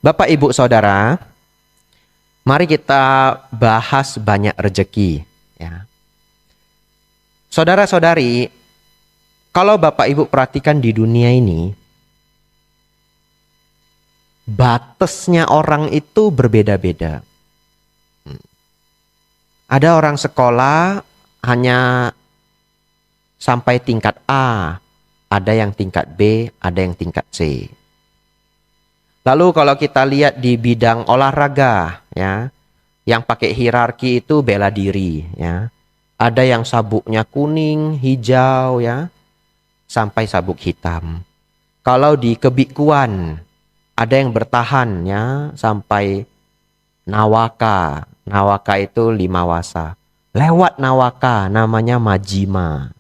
Bapak, Ibu, Saudara, mari kita bahas banyak rezeki. Ya. Saudara-saudari, kalau Bapak Ibu perhatikan di dunia ini, batasnya orang itu berbeda-beda. Ada orang sekolah hanya sampai tingkat A, ada yang tingkat B, ada yang tingkat C. Lalu kalau kita lihat di bidang olahraga, ya, yang pakai hierarki itu bela diri, ya. Ada yang sabuknya kuning, hijau, ya, sampai sabuk hitam. Kalau di kebikuan, ada yang bertahan, ya, sampai nawaka. Nawaka itu 5 wasa. Lewat nawaka namanya majima.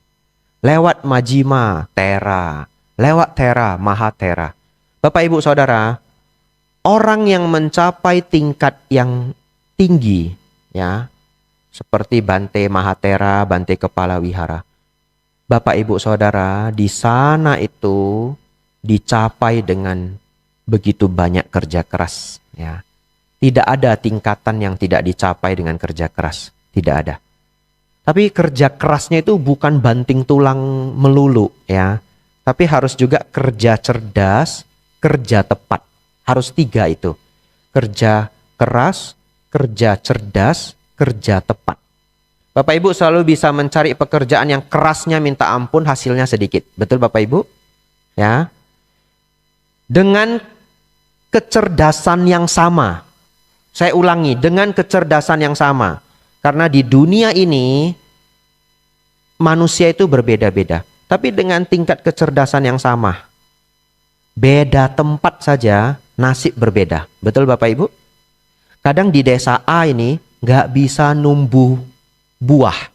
Lewat majima, tera. Lewat tera, mahatera. Bapak, Ibu, Saudara, orang yang mencapai tingkat yang tinggi, ya, seperti Bante Mahatera, Bante Kepala Wihara. Bapak, Ibu, Saudara, di sana itu dicapai dengan begitu banyak kerja keras, ya. Tidak ada tingkatan yang tidak dicapai dengan kerja keras, tidak ada. Tapi kerja kerasnya itu bukan banting tulang melulu, ya. Tapi harus juga kerja cerdas, kerja tepat. Harus 3 itu. Kerja keras, kerja cerdas, kerja tepat. Bapak Ibu selalu bisa mencari pekerjaan yang kerasnya minta ampun, hasilnya sedikit. Betul Bapak Ibu? Ya. Dengan kecerdasan yang sama. Saya ulangi, dengan kecerdasan yang sama. Karena di dunia ini manusia itu berbeda-beda. Tapi dengan tingkat kecerdasan yang sama. Beda tempat saja, nasib berbeda. Betul Bapak Ibu? Kadang di desa A ini nggak bisa numbuh buah.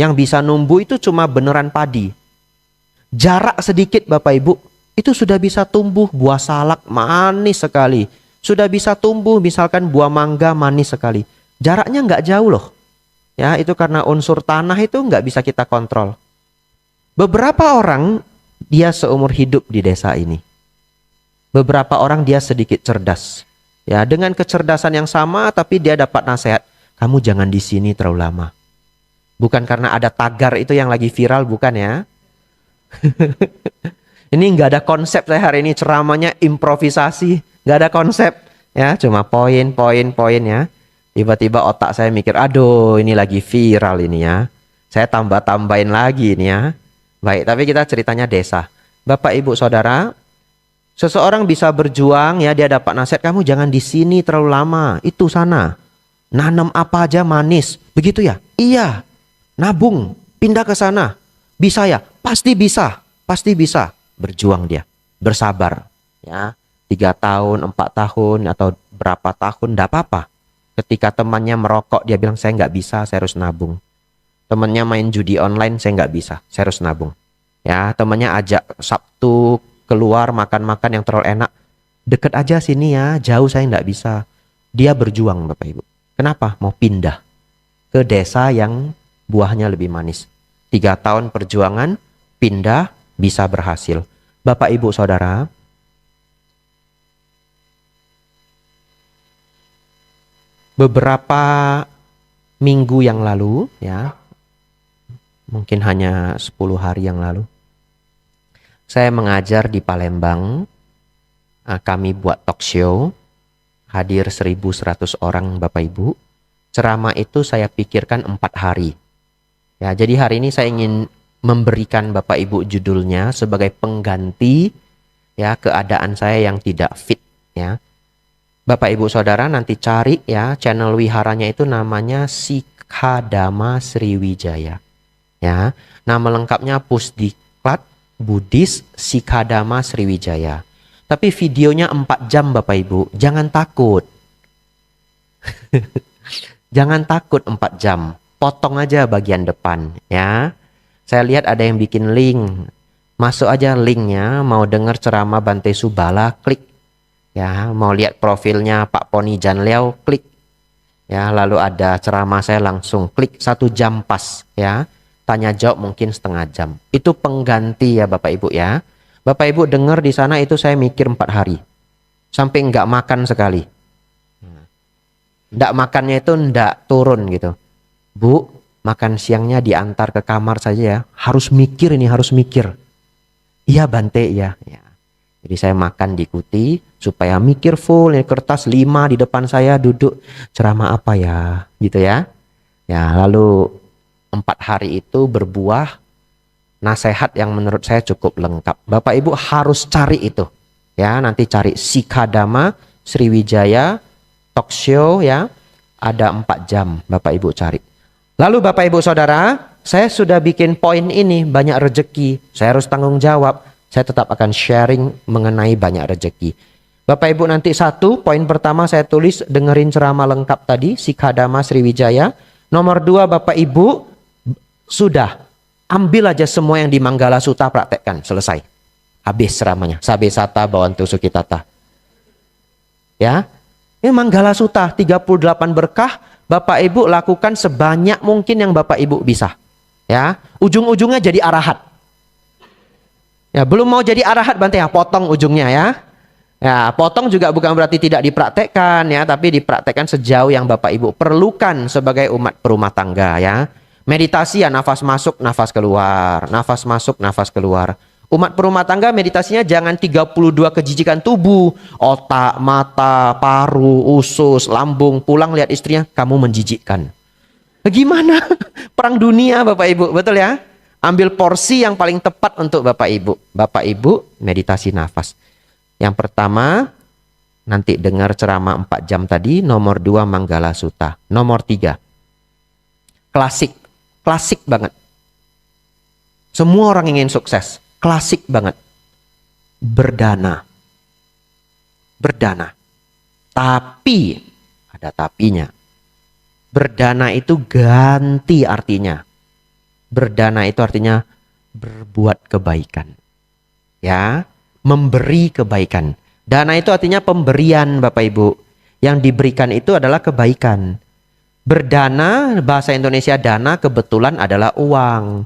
Yang bisa numbuh itu cuma beneran padi. Jarak sedikit Bapak Ibu, itu sudah bisa tumbuh buah salak manis sekali. Sudah bisa tumbuh misalkan buah mangga manis sekali. Jaraknya nggak jauh loh. Ya, itu karena unsur tanah itu nggak bisa kita kontrol. Beberapa orang dia seumur hidup di desa ini. Beberapa orang dia sedikit cerdas. Ya, dengan kecerdasan yang sama tapi dia dapat nasihat. Kamu jangan di sini terlalu lama. Bukan karena ada tagar itu yang lagi viral, bukan ya. Ini nggak ada konsep saya hari ini, ceramahnya improvisasi. Nggak ada konsep. Ya, cuma poin ya. Tiba-tiba otak saya mikir, aduh ini lagi viral ini ya. Saya tambah-tambahin lagi ini ya. Baik, tapi kita ceritanya desa. Bapak, Ibu, Saudara, seseorang bisa berjuang ya, dia dapat nasihat, kamu jangan di sini terlalu lama, itu sana. Nanam apa aja manis, begitu ya? Iya. Nabung, pindah ke sana. Bisa ya? Pasti bisa. Pasti bisa. Berjuang dia, bersabar. Ya, 3 tahun, 4 tahun, atau berapa tahun, enggak apa-apa. Ketika temannya merokok, dia bilang, saya nggak bisa, saya harus nabung. Temannya main judi online, saya nggak bisa, saya harus nabung. Ya, temannya ajak Sabtu keluar makan-makan yang terlalu enak. Deket aja sini ya, jauh saya nggak bisa. Dia berjuang Bapak Ibu. Kenapa? Mau pindah ke desa yang buahnya lebih manis. 3 tahun perjuangan, pindah, bisa berhasil. Bapak, Ibu, Saudara, beberapa minggu yang lalu, ya, mungkin hanya 10 hari yang lalu, saya mengajar di Palembang. Kami buat talk show, hadir 1.100 orang Bapak Ibu. Ceramah itu saya pikirkan 4 hari. Ya, jadi hari ini saya ingin memberikan Bapak Ibu judulnya sebagai pengganti ya keadaan saya yang tidak fit ya. Bapak Ibu Saudara nanti cari ya channel wiharanya itu namanya Sikhadama Sriwijaya. Ya, nama lengkapnya Pusdiklat Buddhis Sikhadama Sriwijaya. Tapi videonya 4 jam Bapak Ibu, jangan takut. Jangan takut 4 jam. Potong aja bagian depan ya. Saya lihat ada yang bikin link. Masuk aja linknya, mau dengar ceramah Bante Subala, klik. Ya, mau lihat profilnya Pak Poni Janliao, klik. Ya, lalu ada ceramah saya langsung klik 1 jam pas ya. tanya jawab mungkin setengah jam. Itu pengganti ya Bapak Ibu ya. Bapak Ibu dengar di sana itu saya mikir 4 hari. Sampai nggak makan sekali. Nggak makannya itu nggak turun gitu. Bu, makan siangnya diantar ke kamar saja ya. Harus mikir ini, harus mikir. Iya Bante ya. Jadi saya makan diikuti supaya mikir full. Ini kertas 5 di depan saya duduk. Ceramah apa ya gitu ya. Ya lalu 4 hari itu berbuah nasihat yang menurut saya cukup lengkap. Bapak Ibu harus cari itu. Ya, nanti cari Sikadama, Sriwijaya, talk show ya. Ada 4 jam Bapak Ibu cari. Lalu Bapak Ibu Saudara, saya sudah bikin poin ini banyak rezeki. Saya harus tanggung jawab. Saya tetap akan sharing mengenai banyak rezeki. Bapak Ibu nanti poin pertama saya tulis dengerin ceramah lengkap tadi Sikadama Sriwijaya. Nomor 2 Bapak Ibu sudah ambil aja semua yang di Manggala Sutta praktekkan. Selesai. Habis ceramahnya. Sabe Sata Bawantu Sukitata. Ya. Ini Manggala Sutta 38 berkah. Bapak Ibu lakukan sebanyak mungkin yang Bapak Ibu bisa. Ya. Ujung-ujungnya jadi arahat. Ya, belum mau jadi arahat Bante ya, potong ujungnya ya. Ya, potong juga bukan berarti tidak dipraktekkan ya, tapi dipraktekkan sejauh yang Bapak Ibu perlukan sebagai umat berumah tangga ya. Meditasi ya nafas masuk, nafas keluar, nafas masuk, nafas keluar. Umat berumah tangga meditasinya jangan 32 kejijikan tubuh, otak, mata, paru, usus, lambung, pulang lihat istrinya, kamu menjijikkan. Gimana? Perang dunia Bapak Ibu, betul ya? Ambil porsi yang paling tepat untuk Bapak Ibu. Bapak Ibu meditasi nafas. Yang pertama, nanti dengar ceramah 4 jam tadi. Nomor 2 Manggala Sutta. Nomor 3, klasik banget. Semua orang ingin sukses. Klasik banget. Berdana. Tapi, ada tapinya. Berdana itu ganti artinya. Berdana itu artinya berbuat kebaikan. Ya, memberi kebaikan. Dana itu artinya pemberian Bapak Ibu. Yang diberikan itu adalah kebaikan. Berdana, bahasa Indonesia dana kebetulan adalah uang.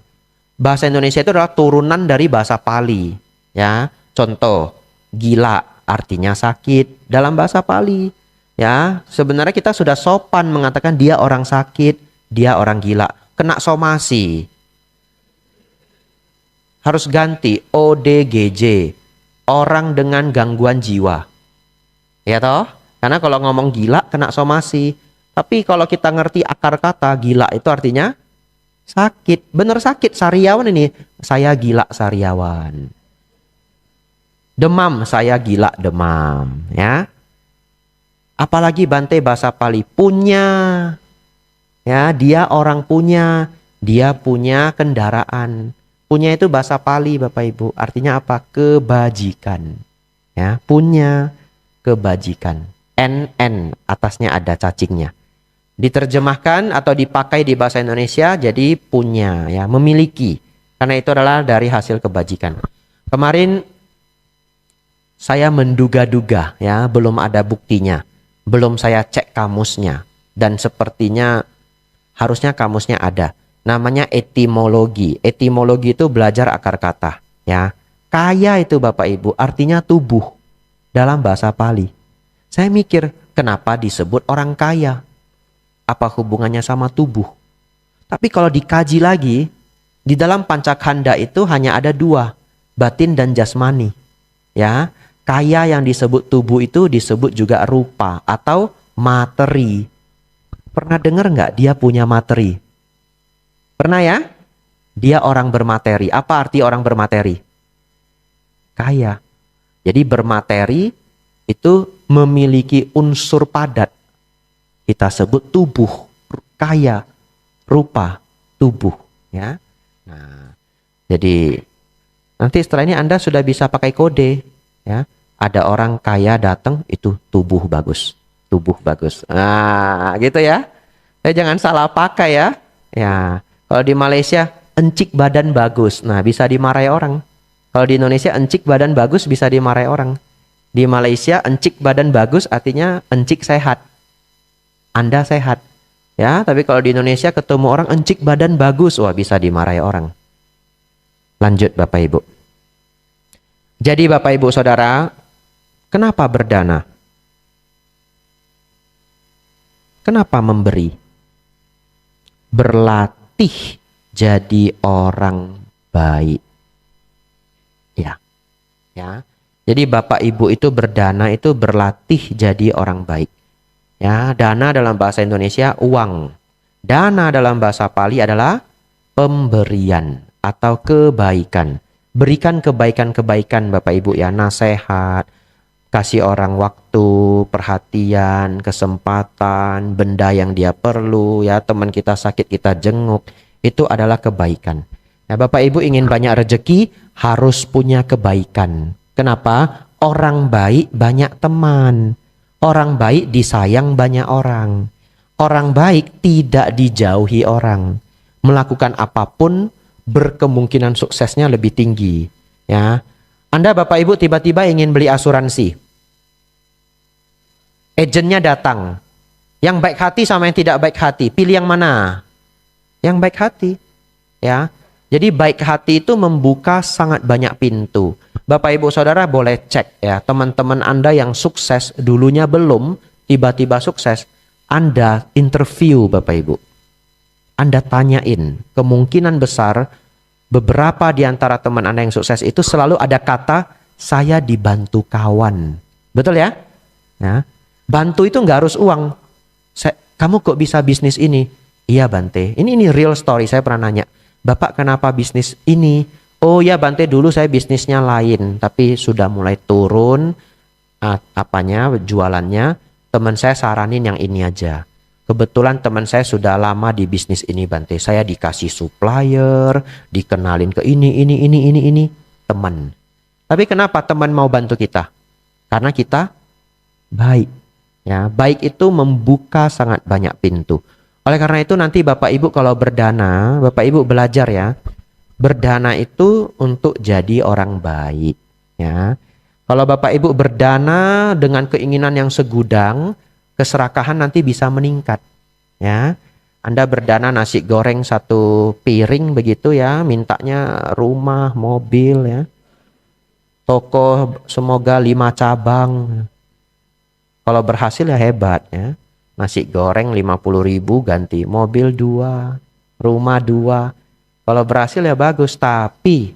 Bahasa Indonesia itu adalah turunan dari bahasa Pali. Ya, contoh, gila artinya sakit dalam bahasa Pali. Ya, sebenarnya kita sudah sopan mengatakan dia orang sakit, dia orang gila. Kena somasi. Harus ganti ODGJ. Orang dengan gangguan jiwa. Ya toh? Karena kalau ngomong gila kena somasi. Tapi kalau kita ngerti akar kata gila itu artinya sakit. Bener sakit. Sariawan ini. Saya gila sariawan. Demam. Saya gila demam. Ya. Apalagi Bante bahasa Pali. Punya. Ya, dia orang punya. Dia punya kendaraan. Punya itu bahasa Pali Bapak Ibu. Artinya apa? Kebajikan. Ya, punya kebajikan. NN atasnya ada cacingnya. Diterjemahkan atau dipakai di bahasa Indonesia jadi punya ya, memiliki. Karena itu adalah dari hasil kebajikan. Kemarin saya menduga-duga ya, belum ada buktinya. Belum saya cek kamusnya dan sepertinya harusnya kamusnya ada. Namanya etimologi. Etimologi itu belajar akar kata ya. Kaya itu Bapak Ibu artinya tubuh dalam bahasa Pali. Saya mikir, kenapa disebut orang kaya? Apa hubungannya sama tubuh? Tapi kalau dikaji lagi, di dalam Pancakanda itu hanya ada 2, batin dan jasmani. Ya, kaya yang disebut tubuh itu disebut juga rupa atau materi. Pernah dengar nggak dia punya materi? Pernah ya? Dia orang bermateri. Apa arti orang bermateri? Kaya. Jadi bermateri itu memiliki unsur padat. Kita sebut tubuh, kaya, rupa, tubuh, ya. Nah, jadi nanti setelah ini Anda sudah bisa pakai kode, ya. Ada orang kaya datang itu tubuh bagus, tubuh bagus. Nah, gitu ya. Jangan salah pakai ya. Ya, kalau di Malaysia encik badan bagus, nah bisa dimarahi orang. Kalau di Indonesia encik badan bagus bisa dimarahi orang. Di Malaysia encik badan bagus artinya encik sehat. Anda sehat. Ya, tapi kalau di Indonesia ketemu orang encik badan bagus, wah bisa dimarahi orang. Lanjut Bapak Ibu. Jadi Bapak Ibu Saudara, kenapa berdana? Kenapa memberi? Berlatih jadi orang baik. Ya. Ya. Jadi Bapak Ibu itu berdana itu berlatih jadi orang baik. Ya, dana dalam bahasa Indonesia uang. Dana dalam bahasa Pali adalah pemberian atau kebaikan. Berikan kebaikan-kebaikan Bapak Ibu ya, nasihat, kasih orang waktu, perhatian, kesempatan, benda yang dia perlu ya, teman kita sakit kita jenguk, itu adalah kebaikan. Nah, Bapak Ibu ingin banyak rezeki harus punya kebaikan. Kenapa? Orang baik banyak teman. Orang baik disayang banyak orang. Orang baik tidak dijauhi orang. Melakukan apapun berkemungkinan suksesnya lebih tinggi. Ya, Anda Bapak Ibu tiba-tiba ingin beli asuransi. Agennya datang. Yang baik hati sama yang tidak baik hati. Pilih yang mana? Yang baik hati. Ya. Jadi baik hati itu membuka sangat banyak pintu. Bapak Ibu Saudara boleh cek ya, teman-teman Anda yang sukses dulunya belum, tiba-tiba sukses. Anda interview Bapak Ibu. Anda tanyain, kemungkinan besar beberapa di antara teman Anda yang sukses itu selalu ada kata, saya dibantu kawan. Betul ya? Ya. Bantu itu nggak harus uang. Kamu kok bisa bisnis ini? Iya Bante, ini real story, saya pernah nanya. Bapak kenapa bisnis ini? Oh ya Bante, dulu saya bisnisnya lain, tapi sudah mulai turun jualannya. Teman saya saranin yang ini aja. Kebetulan teman saya sudah lama di bisnis ini Bante. Saya dikasih supplier, dikenalin ke ini. Teman. Tapi kenapa teman mau bantu kita? Karena kita baik. Ya, baik itu membuka sangat banyak pintu. Oleh karena itu nanti Bapak Ibu kalau berdana, Bapak Ibu belajar ya. Berdana itu untuk jadi orang baik. Ya. Kalau Bapak Ibu berdana dengan keinginan yang segudang, keserakahan nanti bisa meningkat. Ya. Anda berdana nasi goreng 1 piring begitu ya, mintanya rumah, mobil ya. Toko semoga 5 cabang. Kalau berhasil ya hebat ya. Nasi goreng 50.000 ganti mobil 2, rumah 2. Kalau berhasil ya bagus, tapi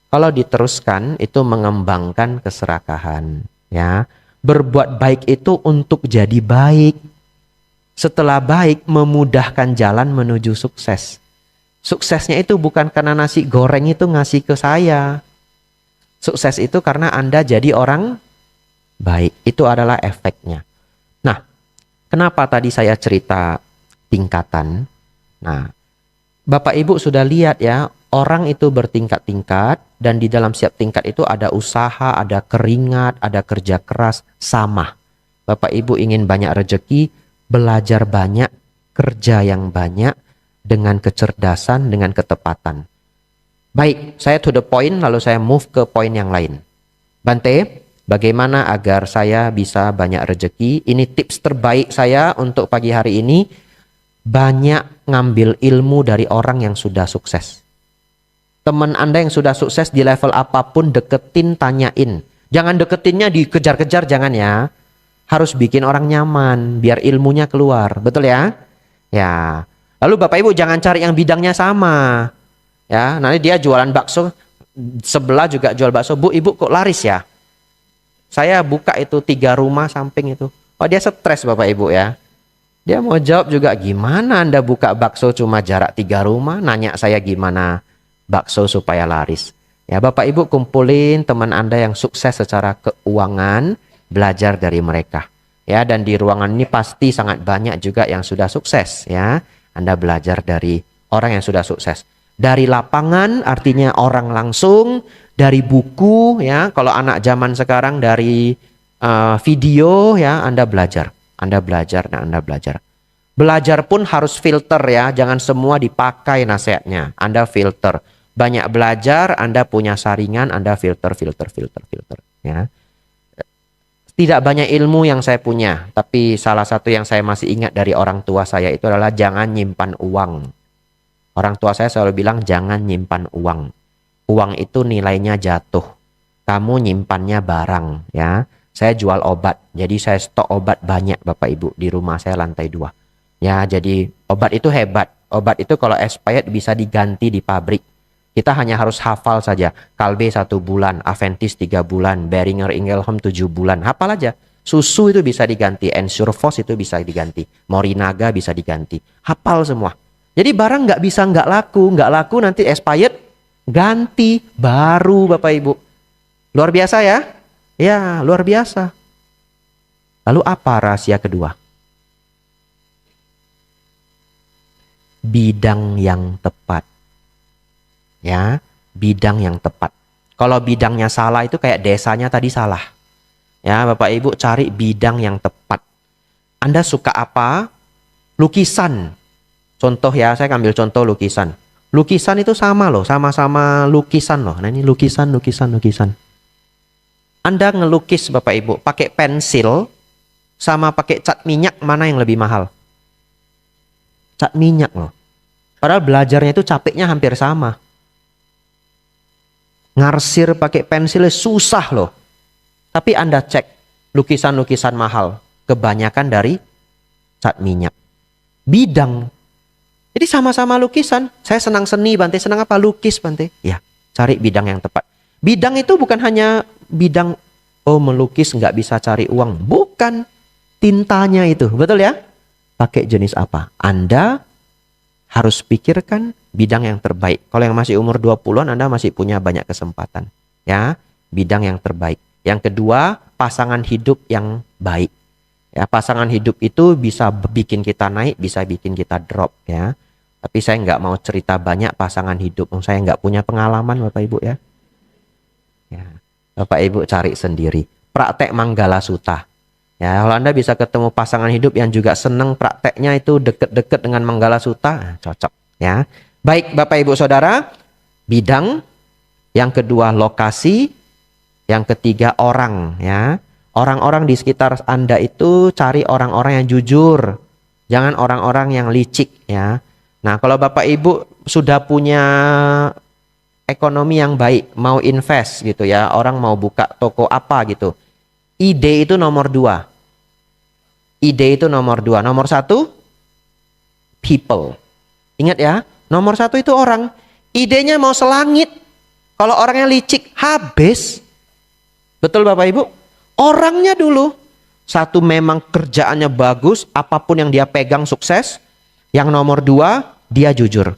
kalau diteruskan itu mengembangkan keserakahan ya. Berbuat baik itu untuk jadi baik. Setelah baik memudahkan jalan menuju sukses. Suksesnya itu bukan karena nasi goreng itu ngasih ke saya. Sukses itu karena Anda jadi orang baik. Itu adalah efeknya. Nah, kenapa tadi saya cerita tingkatan? Nah, Bapak Ibu sudah lihat ya, orang itu bertingkat-tingkat dan di dalam setiap tingkat itu ada usaha, ada keringat, ada kerja keras, sama. Bapak Ibu ingin banyak rezeki, belajar banyak, kerja yang banyak dengan kecerdasan, dengan ketepatan. Baik, saya to the point lalu saya move ke poin yang lain. Bante, bagaimana agar saya bisa banyak rezeki? Ini tips terbaik saya untuk pagi hari ini. Banyak ngambil ilmu dari orang yang sudah sukses. Teman Anda yang sudah sukses di level apapun, deketin, tanyain. Jangan deketinnya dikejar-kejar, jangan ya. Harus bikin orang nyaman, biar ilmunya keluar. Betul ya? Ya. Lalu Bapak Ibu jangan cari yang bidangnya sama. Ya, nanti dia jualan bakso, sebelah juga jual bakso. Bu, Ibu kok laris ya? Saya buka itu 3 rumah samping itu. Oh, dia stres Bapak Ibu ya. Dia mau jawab juga, gimana Anda buka bakso cuma jarak 3 rumah? Nanya saya gimana bakso supaya laris. Ya, Bapak Ibu kumpulin teman Anda yang sukses secara keuangan, belajar dari mereka. Ya, dan di ruangan ini pasti sangat banyak juga yang sudah sukses ya. Anda belajar dari orang yang sudah sukses. Dari lapangan artinya orang langsung, dari buku ya. Kalau anak zaman sekarang dari video ya, Anda belajar. Anda belajar dan Anda belajar. Belajar pun harus filter ya, jangan semua dipakai nasihatnya. Anda filter. Banyak belajar, Anda punya saringan, Anda filter ya. Tidak banyak ilmu yang saya punya, tapi salah satu yang saya masih ingat dari orang tua saya itu adalah jangan nyimpan uang. Orang tua saya selalu bilang jangan nyimpan uang. Uang itu nilainya jatuh. Kamu nyimpannya barang, ya. Saya jual obat, jadi saya stok obat banyak Bapak Ibu di rumah saya lantai 2. Ya, jadi obat itu hebat. Obat itu kalau expired bisa diganti di pabrik. Kita hanya harus hafal saja. Kalbe 1 bulan, Aventis 3 bulan, Boehringer Ingelheim 7 bulan. Hafal aja. Susu itu bisa diganti, Ensurfos itu bisa diganti, Morinaga bisa diganti. Hafal semua. Jadi barang nggak bisa nggak laku nanti expired, ganti baru Bapak Ibu. Luar biasa ya? Ya, luar biasa. Lalu apa rahasia kedua? Bidang yang tepat. Ya, bidang yang tepat. Kalau bidangnya salah itu kayak desanya tadi salah. Ya, Bapak Ibu cari bidang yang tepat. Anda suka apa? Lukisan. Contoh ya, saya ambil contoh lukisan. Lukisan itu sama loh, sama-sama lukisan loh. Nah ini lukisan. Anda ngelukis Bapak Ibu pakai pensil sama pakai cat minyak, mana yang lebih mahal? Cat minyak loh. Padahal belajarnya itu capeknya hampir sama. Ngarsir pakai pensil susah loh. Tapi Anda cek lukisan-lukisan mahal, kebanyakan dari cat minyak. Bidang. Jadi sama-sama lukisan. Saya senang seni, Bante. Senang apa? Lukis, Bante. Ya, cari bidang yang tepat. Bidang itu bukan hanya bidang, oh melukis nggak bisa cari uang. Bukan. Tintanya itu. Betul ya? Pakai jenis apa? Anda harus pikirkan bidang yang terbaik. Kalau yang masih umur 20-an, Anda masih punya banyak kesempatan. Ya, bidang yang terbaik. Yang kedua, pasangan hidup yang baik. Ya, pasangan hidup itu bisa bikin kita naik, bisa bikin kita drop. Ya, tapi saya nggak mau cerita banyak pasangan hidup. Saya nggak punya pengalaman, Bapak Ibu ya. Ya, Bapak Ibu cari sendiri. Praktek Manggala Sutta. Ya, kalau Anda bisa ketemu pasangan hidup yang juga seneng prakteknya itu deket-deket dengan Manggala Sutta, cocok. Ya, baik Bapak Ibu Saudara, bidang. Yang kedua lokasi. Yang ketiga orang. Ya, orang-orang di sekitar Anda itu cari orang-orang yang jujur, jangan orang-orang yang licik. Ya, nah kalau Bapak Ibu sudah punya ekonomi yang baik, mau invest gitu ya, orang mau buka toko apa gitu. Ide itu nomor 2. Ide itu nomor 2. Nomor 1, people. Ingat ya, nomor 1 itu orang. Idenya mau selangit. Kalau orangnya licik, habis. Betul Bapak Ibu? Orangnya dulu. Satu memang kerjaannya bagus, apapun yang dia pegang sukses. Yang nomor 2, dia jujur.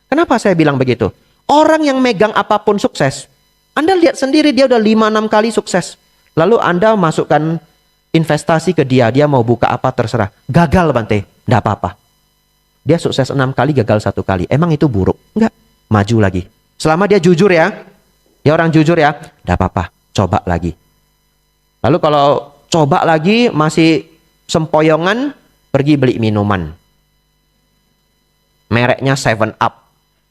Kenapa saya bilang begitu? Orang yang megang apapun sukses. Anda lihat sendiri dia udah 5-6 kali sukses. Lalu Anda masukkan investasi ke dia, dia mau buka apa terserah. Gagal Bante, enggak apa-apa. Dia sukses 6 kali, gagal 1 kali. Emang itu buruk? Enggak, maju lagi. Selama dia jujur ya, dia orang jujur ya, enggak apa-apa, coba lagi. Lalu kalau coba lagi masih sempoyongan, pergi beli minuman. Mereknya 7 Up.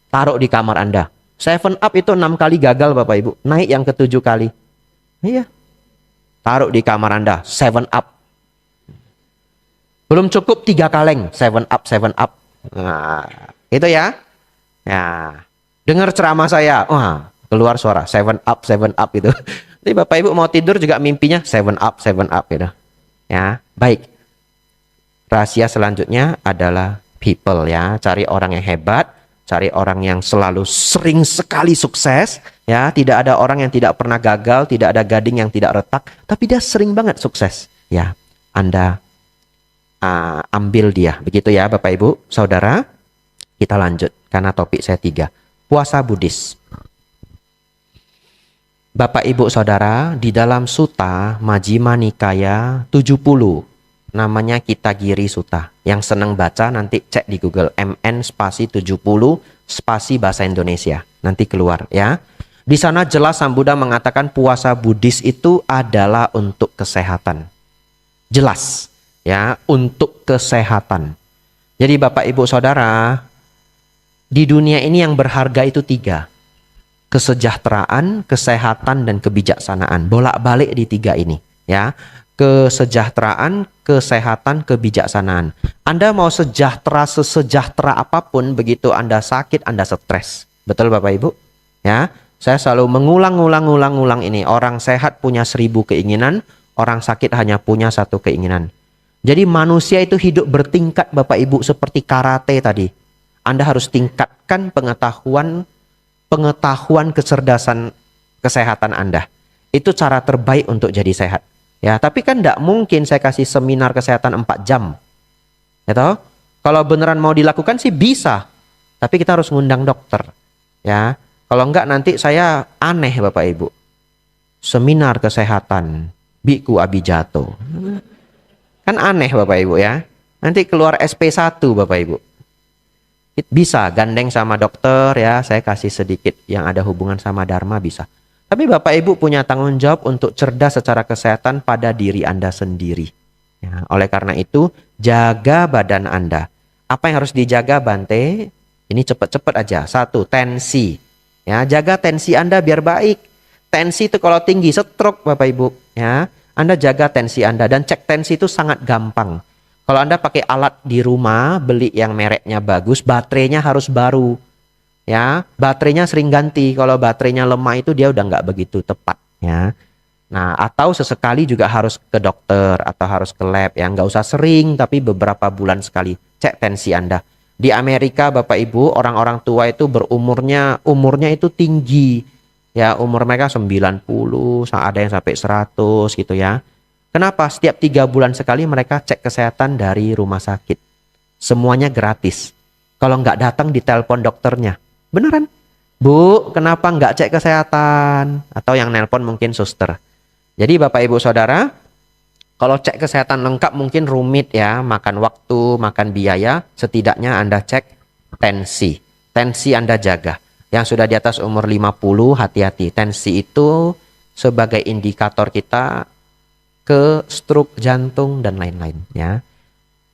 Taruh di kamar Anda. 7 Up itu 6 kali gagal Bapak Ibu. Naik yang ke-7 kali. Iya. Taruh di kamar Anda, 7 Up. Belum cukup 3 kaleng, 7 Up, 7 Up. Nah, itu ya. Ya. Dengar ceramah saya, wah, keluar suara 7 Up, 7 Up itu. Jadi Bapak Ibu mau tidur juga mimpinya 7 Up, 7 Up gitu. Ya, baik. Rahasia selanjutnya adalah people ya. Cari orang yang hebat, cari orang yang selalu sering sekali sukses. Ya, tidak ada orang yang tidak pernah gagal, tidak ada gading yang tidak retak, tapi dia sering banget sukses. Ya, Anda ambil dia. Begitu ya Bapak Ibu, Saudara. Kita lanjut, karena topik saya 3. Puasa Buddhis. Bapak Ibu Saudara, di dalam Sutta Majjhima Nikaya 70, namanya Kitagiri Sutta. Yang senang baca nanti cek di Google, MN spasi 70 spasi bahasa Indonesia. Nanti keluar ya. Di sana jelas Sang Buddha mengatakan puasa Buddhis itu adalah untuk kesehatan. Jelas ya, untuk kesehatan. Jadi Bapak Ibu Saudara, di dunia ini yang berharga itu 3. Kesejahteraan, kesehatan, dan kebijaksanaan. Bolak-balik di 3 ini ya. Kesejahteraan, kesehatan, kebijaksanaan. Anda mau sejahtera sesejahtera apapun, begitu Anda sakit, Anda stres. Betul Bapak Ibu? Ya, saya selalu mengulang ini. Orang sehat punya 1000 keinginan, orang sakit hanya punya 1 keinginan. Jadi manusia itu hidup bertingkat Bapak Ibu, seperti karate tadi. Anda harus tingkatkan pengetahuan kecerdasan kesehatan Anda. Itu cara terbaik untuk jadi sehat. Ya, tapi kan tidak mungkin saya kasih seminar kesehatan 4 jam. Ya toh? Kalau beneran mau dilakukan sih bisa. Tapi kita harus ngundang dokter. Ya. Kalau enggak nanti saya aneh Bapak Ibu. Seminar kesehatan Biku Abijato. Kan aneh Bapak Ibu ya. Nanti keluar SP1 Bapak Ibu. Bisa gandeng sama dokter ya. Saya kasih sedikit yang ada hubungan sama Dharma bisa. Tapi Bapak Ibu punya tanggung jawab untuk cerdas secara kesehatan pada diri Anda sendiri. Ya, oleh karena itu, jaga badan Anda. Apa yang harus dijaga Bante? Ini cepet-cepet aja. 1, tensi. Ya, jaga tensi Anda biar baik. Tensi itu kalau tinggi, stroke Bapak Ibu. Ya, Anda jaga tensi Anda. Dan cek tensi itu sangat gampang. Kalau Anda pakai alat di rumah, beli yang mereknya bagus, baterainya harus baru. Ya, baterainya sering ganti. Kalau baterainya lemah itu dia udah nggak begitu tepat. Ya, nah atau sesekali juga harus ke dokter atau harus ke lab. Ya, nggak usah sering, tapi beberapa bulan sekali cek tensi Anda. Di Amerika Bapak Ibu, orang-orang tua itu umurnya itu tinggi. Ya, umur mereka 90, ada yang sampai 100 gitu ya. Kenapa? Setiap 3 bulan sekali mereka cek kesehatan dari rumah sakit. Semuanya gratis. Kalau nggak datang ditelepon dokternya. Beneran? Bu, kenapa nggak cek kesehatan? Atau yang nelpon mungkin suster. Jadi Bapak Ibu Saudara, kalau cek kesehatan lengkap mungkin rumit ya. Makan waktu, makan biaya. Setidaknya Anda cek tensi. Tensi Anda jaga. Yang sudah di atas umur 50, hati-hati. Tensi itu sebagai indikator kita ke stroke jantung dan lain-lain ya.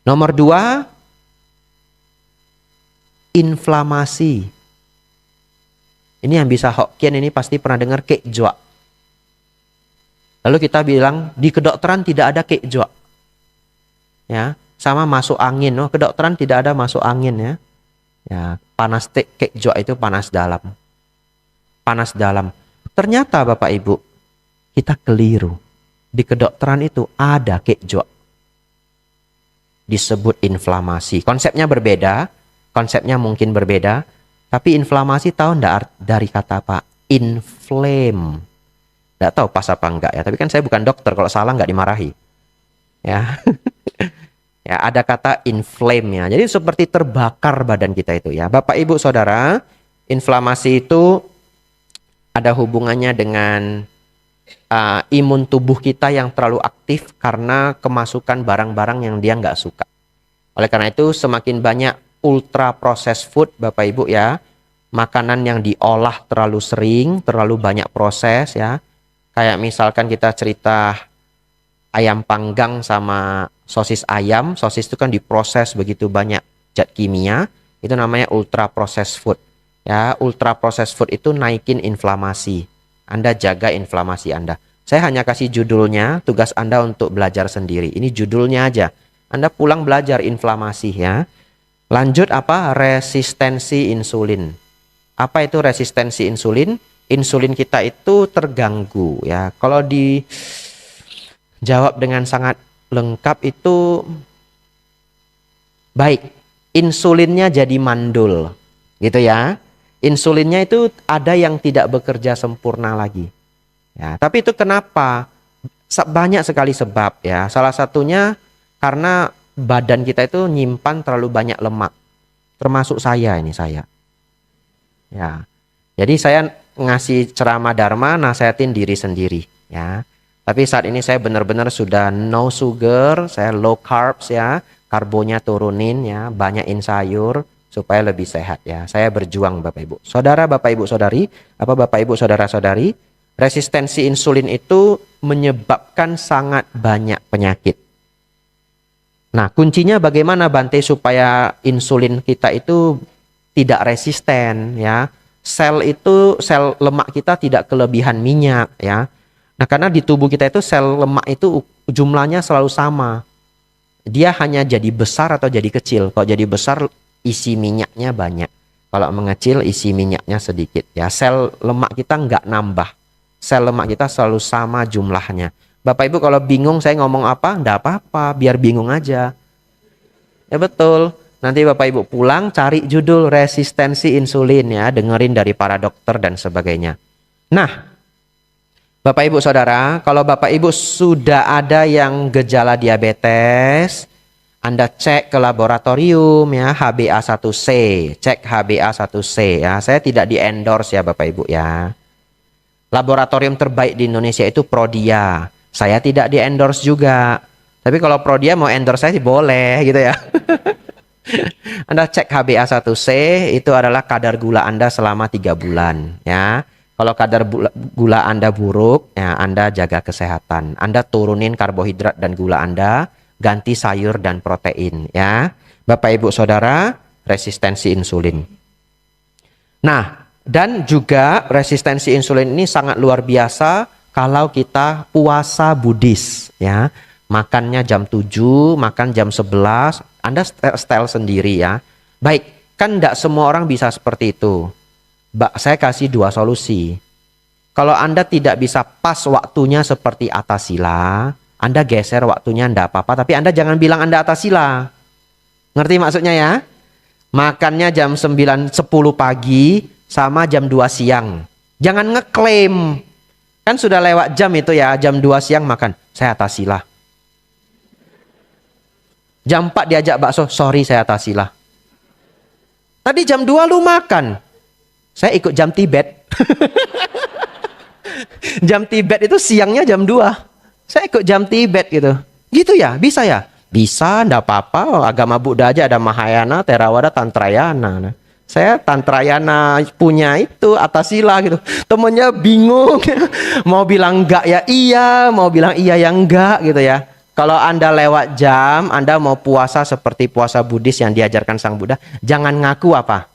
Nomor 2, inflamasi. Ini yang bisa Hokkien ini pasti pernah dengar kekjua. Lalu kita bilang di kedokteran tidak ada kekjua. Ya, sama masuk angin. Oh, kedokteran tidak ada masuk angin ya. Ya, panas kekjua itu panas dalam. Panas dalam. Ternyata Bapak Ibu, kita keliru. Di kedokteran itu ada kekjua. Disebut inflamasi. Konsepnya berbeda, konsepnya mungkin berbeda. Tapi inflamasi tahu enggak dari kata apa? Inflame. Enggak tahu pas apa enggak ya. Tapi kan saya bukan dokter, kalau salah enggak dimarahi. Ya. Ya, ada kata inflame ya. Jadi seperti terbakar badan kita itu ya. Bapak Ibu Saudara, inflamasi itu ada hubungannya dengan imun tubuh kita yang terlalu aktif karena kemasukan barang-barang yang dia nggak suka. Oleh karena itu semakin banyak ultra processed food Bapak Ibu ya, makanan yang diolah terlalu sering, terlalu banyak proses ya. Kayak misalkan kita cerita ayam panggang sama sosis ayam, sosis itu kan diproses begitu banyak zat kimia, itu namanya ultra processed food. Ya, ultra processed food itu naikin inflamasi. Anda jaga inflamasi Anda. Saya hanya kasih judulnya, tugas Anda untuk belajar sendiri. Ini judulnya aja. Anda pulang belajar inflamasi ya. Lanjut apa? Resistensi insulin. Apa itu resistensi insulin? Insulin kita itu terganggu ya. Kalau dijawab dengan sangat lengkap itu baik. Insulinnya jadi mandul. Gitu ya. Insulinnya itu ada yang tidak bekerja sempurna lagi. Ya, tapi itu kenapa? Banyak sekali sebab ya. Salah satunya karena badan kita itu nyimpan terlalu banyak lemak. Termasuk saya ini saya. Ya. Jadi saya ngasih ceramah Dharma, nasihatin diri sendiri ya. Tapi saat ini saya benar-benar sudah no sugar, saya low carbs ya. Karbonya turunin ya, banyakin sayur supaya lebih sehat ya. Saya berjuang Bapak Ibu. Saudara Bapak Ibu Saudari, apa Bapak Ibu Saudara-saudari, resistensi insulin itu menyebabkan sangat banyak penyakit. Nah, kuncinya bagaimana Bante supaya insulin kita itu tidak resisten ya. Sel lemak kita tidak kelebihan minyak ya. Nah, karena di tubuh kita itu sel lemak itu jumlahnya selalu sama. Dia hanya jadi besar atau jadi kecil. Kalau jadi besar, isi minyaknya banyak. Kalau mengecil, isi minyaknya sedikit. Ya, sel lemak kita nggak nambah. Sel lemak kita selalu sama jumlahnya. Bapak Ibu kalau bingung saya ngomong apa, nggak apa-apa, biar bingung aja. Ya betul. Nanti Bapak Ibu pulang cari judul resistensi insulin ya, dengerin dari para dokter dan sebagainya. Nah, Bapak Ibu Saudara, kalau Bapak Ibu sudah ada yang gejala diabetes, Anda cek ke laboratorium ya, HbA1c, cek HbA1c ya. Saya tidak di-endorse ya Bapak Ibu ya. Laboratorium terbaik di Indonesia itu Prodia. Saya tidak di-endorse juga. Tapi kalau Prodia mau endorse saya sih boleh gitu ya. Anda cek HbA1c, itu adalah kadar gula Anda selama 3 bulan ya. Kalau kadar gula Anda buruk, ya Anda jaga kesehatan. Anda turunin karbohidrat dan gula Anda, ganti sayur dan protein ya. Bapak Ibu Saudara, resistensi insulin. Nah, dan juga resistensi insulin ini sangat luar biasa kalau kita puasa Buddhis ya. Makannya jam 7, makan jam 11, Anda style sendiri ya. Baik, kan tidak semua orang bisa seperti itu. Saya kasih 2 solusi. Kalau Anda tidak bisa pas waktunya seperti Atasila, Anda geser waktunya enggak apa-apa, tapi Anda jangan bilang Anda Atasila. Ngerti maksudnya ya? Makannya jam 9, 10 pagi sama jam 2 siang. Jangan ngeklaim. Kan sudah lewat jam itu ya, jam 2 siang makan. Saya Atasila. Jam 4 diajak bakso, sorry saya Atasila. Tadi jam 2 lu makan. Saya ikut jam Tibet. Jam Tibet itu siangnya jam 2. Saya ikut jam Tibet gitu. Gitu ya? Bisa ya? Bisa, enggak apa-apa. Agama Buddha aja ada Mahayana, Theravada, Tantrayana. Saya Tantrayana punya itu Atasila gitu. Temennya bingung. Mau bilang enggak ya iya, mau bilang iya ya enggak gitu ya. Kalau Anda lewat jam, Anda mau puasa seperti puasa Buddhis yang diajarkan Sang Buddha, jangan ngaku apa?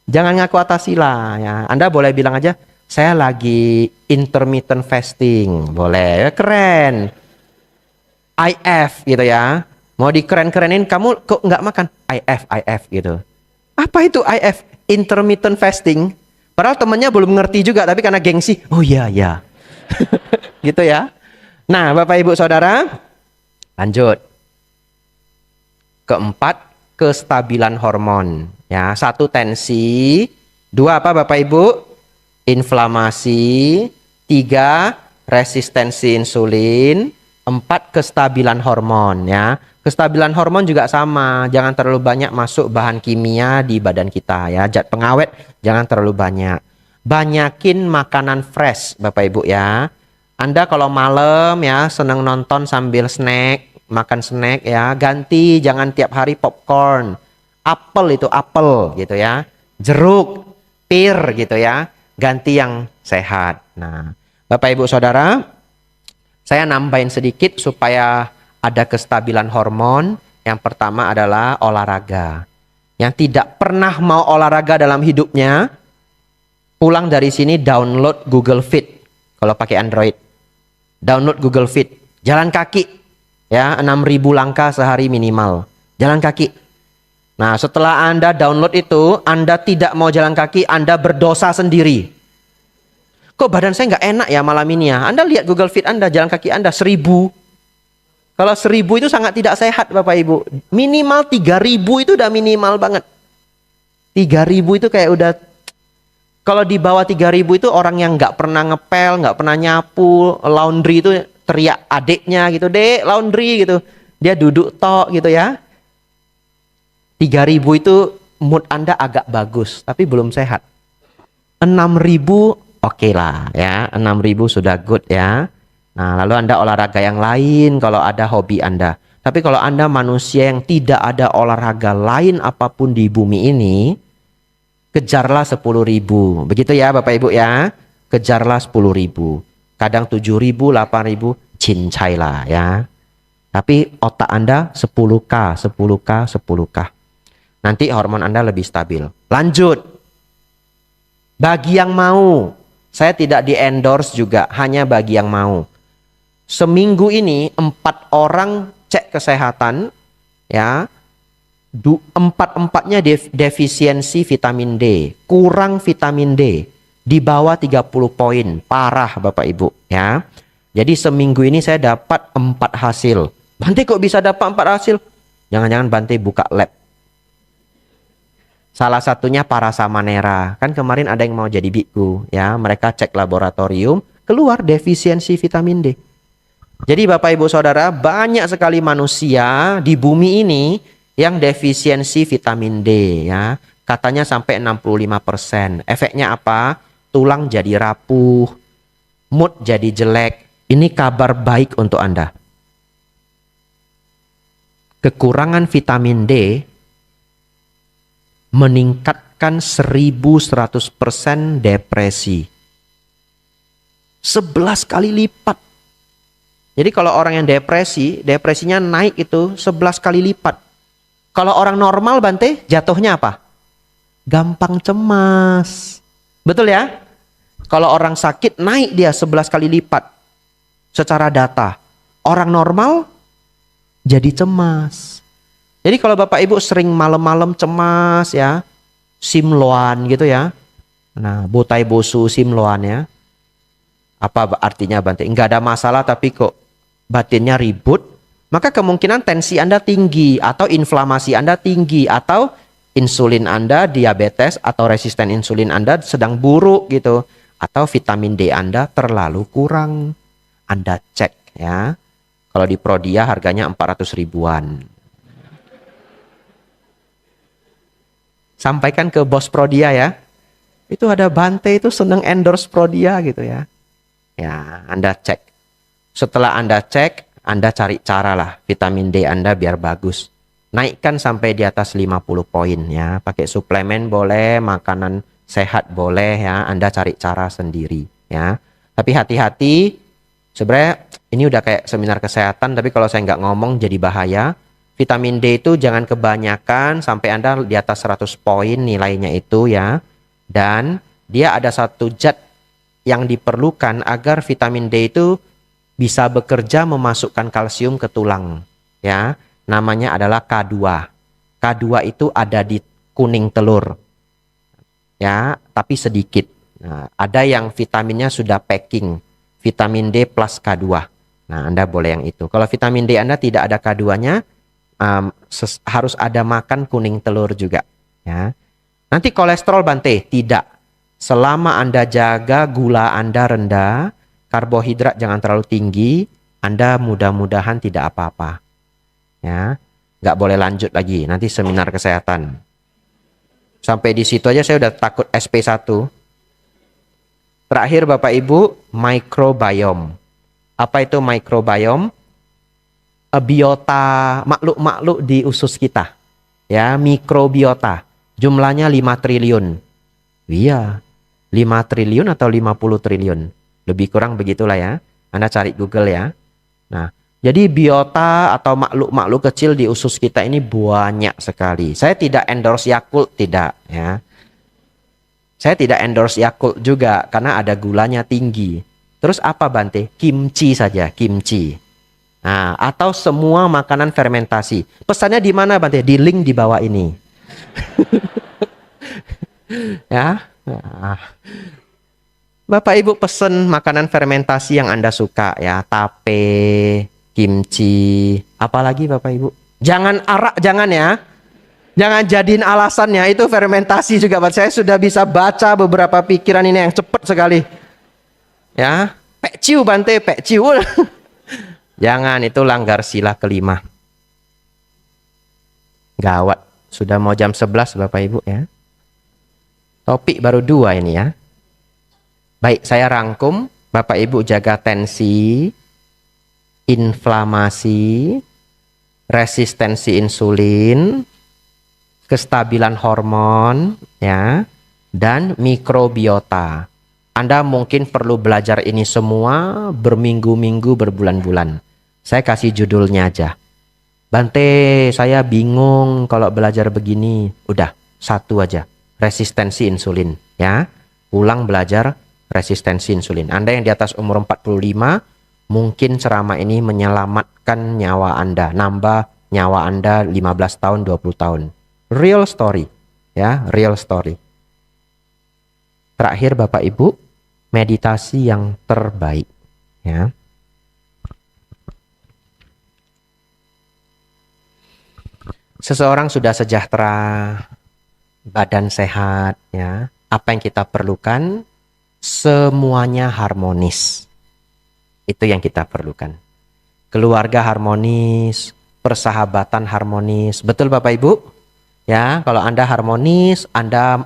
Jangan ngaku Atasila ya. Anda boleh bilang aja, saya lagi intermittent fasting. Boleh, keren. IF gitu ya. Mau dikeren-kerenin, kamu kok nggak makan? IF gitu. Apa itu IF? Intermittent fasting. Padahal temennya belum ngerti juga, tapi karena gengsi, oh iya ya. Gitu ya. Nah, Bapak Ibu Saudara, lanjut. Keempat, kestabilan hormon. Ya, 1 tensi, 2 apa Bapak Ibu? Inflamasi, 3 resistensi insulin, 4 kestabilan hormon ya. Kestabilan hormon juga sama, jangan terlalu banyak masuk bahan kimia di badan kita ya. Zat pengawet jangan terlalu banyak. Banyakin makanan fresh Bapak Ibu ya. Anda kalau malam ya senang nonton sambil snack, makan snack ya, ganti jangan tiap hari popcorn. Apel itu apel gitu ya. Jeruk, pir gitu ya. Ganti yang sehat. Nah, Bapak Ibu Saudara, saya nambahin sedikit supaya ada kestabilan hormon. Yang pertama adalah olahraga. Yang tidak pernah mau olahraga dalam hidupnya, pulang dari sini download Google Fit. Kalau pakai Android, download Google Fit. Jalan kaki ya, 6.000 langkah sehari minimal. Jalan kaki. Nah, setelah Anda download itu, Anda tidak mau jalan kaki, Anda berdosa sendiri. Kok badan saya nggak enak ya malam ini ya? Anda lihat Google Fit Anda, jalan kaki Anda 1.000. Kalau 1.000 itu sangat tidak sehat Bapak Ibu. Minimal 3.000 itu udah minimal banget. 3.000 itu kayak udah, kalau di bawah 3.000 itu orang yang nggak pernah ngepel, nggak pernah nyapu, laundry itu teriak adiknya gitu, dek laundry gitu. Dia duduk tok gitu ya. 3.000 itu mood Anda agak bagus, tapi belum sehat. 6.000 oke lah ya, 6.000 sudah good ya. Nah, lalu Anda olahraga yang lain kalau ada hobi Anda. Tapi kalau Anda manusia yang tidak ada olahraga lain apapun di bumi ini, kejarlah 10.000. Begitu ya Bapak Ibu ya, kejarlah 10.000. Kadang 7.000, 8.000, cincai lah ya. Tapi otak Anda 10K, 10K, 10K. Nanti hormon Anda lebih stabil. Lanjut. Bagi yang mau, Saya tidak di-endorse juga, hanya bagi yang mau. Seminggu ini 4 orang cek kesehatan, ya. Empat-empatnya defisiensi vitamin D, kurang vitamin D, di bawah 30 poin, parah Bapak Ibu, ya. Jadi seminggu ini saya dapat 4 hasil. Bante kok bisa dapat 4 hasil? Jangan-jangan Bante buka lab. Salah satunya Parasamanera. Kan kemarin ada yang mau jadi biku, ya. Mereka cek laboratorium, keluar defisiensi vitamin D. Jadi Bapak Ibu Saudara, banyak sekali manusia di bumi ini yang defisiensi vitamin D, ya. Katanya sampai 65%. Efeknya apa? Tulang jadi rapuh, mood jadi jelek. Ini kabar baik untuk Anda. Kekurangan vitamin D meningkatkan 1100% depresi. 11 kali lipat. Jadi kalau orang yang depresi, depresinya naik itu 11 kali lipat. Kalau orang normal Bante, jatuhnya apa? Gampang cemas. Betul ya? Kalau orang sakit naik dia 11 kali lipat. Secara data. Orang normal jadi cemas. Jadi kalau Bapak Ibu sering malam-malam cemas ya, simloan gitu ya. Nah, botai bosu simloan ya. Apa artinya Bante? Enggak ada masalah tapi kok batinnya ribut, maka kemungkinan tensi Anda tinggi atau inflamasi Anda tinggi atau insulin Anda diabetes atau resisten insulin Anda sedang buruk gitu. Atau vitamin D Anda terlalu kurang. Anda cek ya. Kalau di Prodia harganya 400 ribuan. Sampaikan ke bos Prodia ya. Itu ada Bante itu seneng endorse Prodia gitu ya. Ya, Anda cek. Setelah Anda cek, Anda cari cara lah vitamin D Anda biar bagus. Naikkan sampai di atas 50 poin ya. Pakai suplemen boleh, makanan sehat boleh ya. Anda cari cara sendiri ya. Tapi hati-hati, sebenarnya ini udah kayak seminar kesehatan, tapi kalau saya nggak ngomong jadi bahaya. Vitamin D itu jangan kebanyakan sampai Anda di atas 100 poin nilainya itu ya. Dan dia ada satu zat yang diperlukan agar vitamin D itu bisa bekerja memasukkan kalsium ke tulang ya. Namanya adalah K2. K2 itu ada di kuning telur. Ya, tapi sedikit. Nah, ada yang vitaminnya sudah packing. Vitamin D plus K2. Nah, Anda boleh yang itu. Kalau vitamin D Anda tidak ada K2-nya, harus ada makan kuning telur juga ya. Nanti kolesterol Bante tidak, selama Anda jaga gula Anda rendah, karbohidrat jangan terlalu tinggi, Anda mudah-mudahan tidak apa-apa ya. Nggak boleh lanjut lagi nanti seminar kesehatan. Sampai di situ aja saya udah takut SP1. Terakhir Bapak Ibu, microbiome. Apa itu microbiome? Biota makhluk-makhluk di usus kita ya, mikrobiota jumlahnya 5 triliun. Iya, 5 triliun atau 50 triliun, lebih kurang begitulah ya. Anda cari Google ya. Nah, jadi biota atau makhluk-makhluk kecil di usus kita ini banyak sekali. Saya tidak endorse Yakult, tidak ya. Saya tidak endorse Yakult juga karena ada gulanya tinggi. Terus apa Bante? Kimchi saja, kimchi. Nah, atau semua makanan fermentasi. Pesannya di mana Bante? Di link di bawah ini. Ya. Nah. Bapak Ibu pesen makanan fermentasi yang Anda suka ya, tape, kimchi, apalagi Bapak Ibu. Jangan arak, jangan ya. Jangan jadiin alasannya itu fermentasi juga. Saya sudah bisa baca beberapa pikiran ini yang cepat sekali. Ya, peciu Bante, peciu. Jangan, itu langgar sila kelima. Gawat, sudah mau jam 11 Bapak Ibu ya. Topik baru 2 ini ya. Baik, saya rangkum. Bapak Ibu jaga tensi, inflamasi, resistensi insulin, kestabilan hormon ya, dan mikrobiota. Anda mungkin perlu belajar ini semua berminggu-minggu, berbulan-bulan. Saya kasih judulnya aja. Bante, saya bingung kalau belajar begini. Udah, satu aja. Resistensi insulin. Ya, ulang belajar resistensi insulin. Anda yang di atas umur 45, mungkin ceramah ini menyelamatkan nyawa Anda, nambah nyawa Anda 15 tahun, 20 tahun. Real story, ya, real story. Terakhir Bapak Ibu, meditasi yang terbaik, ya. Seseorang sudah sejahtera, badan sehat, ya. Apa yang kita perlukan? Semuanya harmonis. Itu yang kita perlukan. Keluarga harmonis, persahabatan harmonis. Betul Bapak Ibu? Ya, kalau Anda harmonis, Anda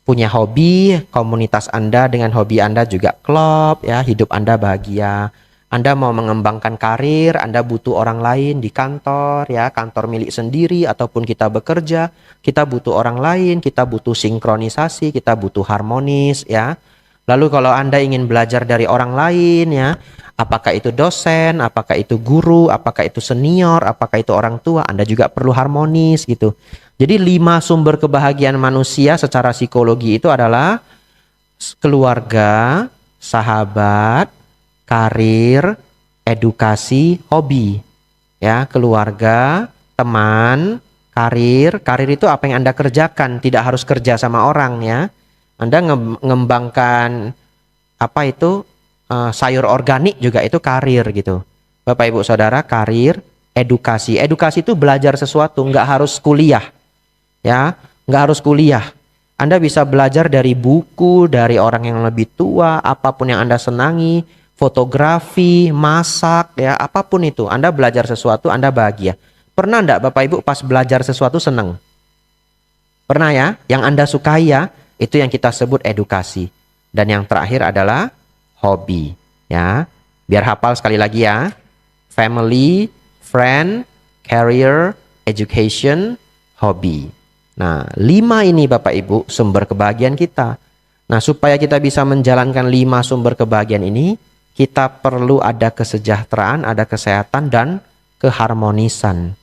punya hobi, komunitas Anda dengan hobi Anda juga klop, ya, hidup Anda bahagia. Anda mau mengembangkan karir, Anda butuh orang lain di kantor, ya, kantor milik sendiri ataupun kita bekerja, kita butuh orang lain, kita butuh sinkronisasi, kita butuh harmonis, ya. Lalu kalau Anda ingin belajar dari orang lain, ya, apakah itu dosen, apakah itu guru, apakah itu senior, apakah itu orang tua, Anda juga perlu harmonis gitu. Jadi 5 sumber kebahagiaan manusia secara psikologi itu adalah keluarga, sahabat, karir, edukasi, hobi. Ya, keluarga, teman, karir. Karir itu apa yang Anda kerjakan, tidak harus kerja sama orang, ya. Anda mengembangkan apa itu sayur organik juga itu karir gitu. Bapak Ibu Saudara, karir, edukasi. Edukasi itu belajar sesuatu, nggak harus kuliah. Ya, nggak harus kuliah. Anda bisa belajar dari buku, dari orang yang lebih tua, apapun yang Anda senangi, fotografi, masak, ya, apapun itu. Anda belajar sesuatu, Anda bahagia. Pernah enggak Bapak Ibu pas belajar sesuatu senang? Pernah ya? Yang Anda sukai ya, itu yang kita sebut edukasi. Dan yang terakhir adalah hobi, ya. Biar hafal sekali lagi ya. Family, friend, career, education, hobi. Nah, 5 ini Bapak Ibu sumber kebahagiaan kita. Nah, supaya kita bisa menjalankan 5 sumber kebahagiaan ini, kita perlu ada kesejahteraan, ada kesehatan, dan keharmonisan.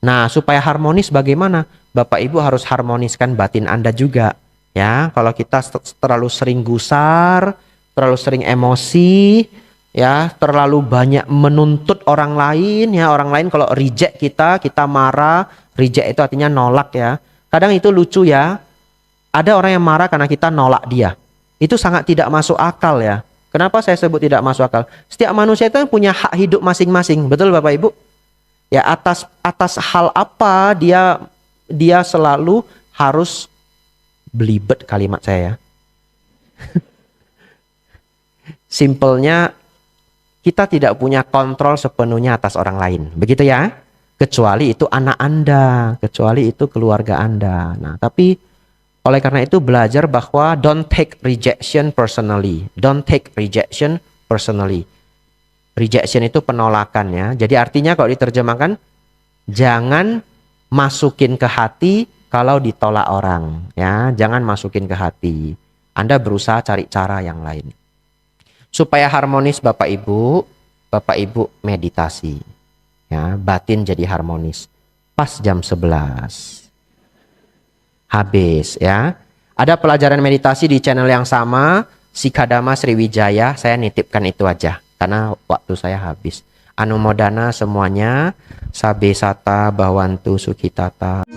Nah, supaya harmonis bagaimana? Bapak Ibu harus harmoniskan batin Anda juga. Ya, kalau kita terlalu sering gusar, terlalu sering emosi, ya, terlalu banyak menuntut orang lain, ya, orang lain kalau reject kita, kita marah. Reject itu artinya nolak, ya. Kadang itu lucu ya. Ada orang yang marah karena kita nolak dia. Itu sangat tidak masuk akal ya. Kenapa saya sebut tidak masuk akal? Setiap manusia itu punya hak hidup masing-masing. Betul Bapak Ibu? Ya, atas hal apa dia selalu harus belibet kalimat saya ya. Simpelnya kita tidak punya kontrol sepenuhnya atas orang lain. Begitu ya? Kecuali itu anak Anda, kecuali itu keluarga Anda. Nah, tapi oleh karena itu belajar bahwa don't take rejection personally. Don't take rejection personally. Rejection itu penolakan ya. Jadi artinya kalau diterjemahkan, jangan masukin ke hati kalau ditolak orang. Ya, jangan masukin ke hati. Anda berusaha cari cara yang lain. Supaya harmonis Bapak Ibu meditasi. Ya, batin jadi harmonis. Pas jam 11. Habis ya. Ada pelajaran meditasi di channel yang sama, Sikadama Sriwijaya, saya nitipkan itu aja karena waktu saya habis. Anumodana semuanya, Sabe Sata Bawantu Sukitata.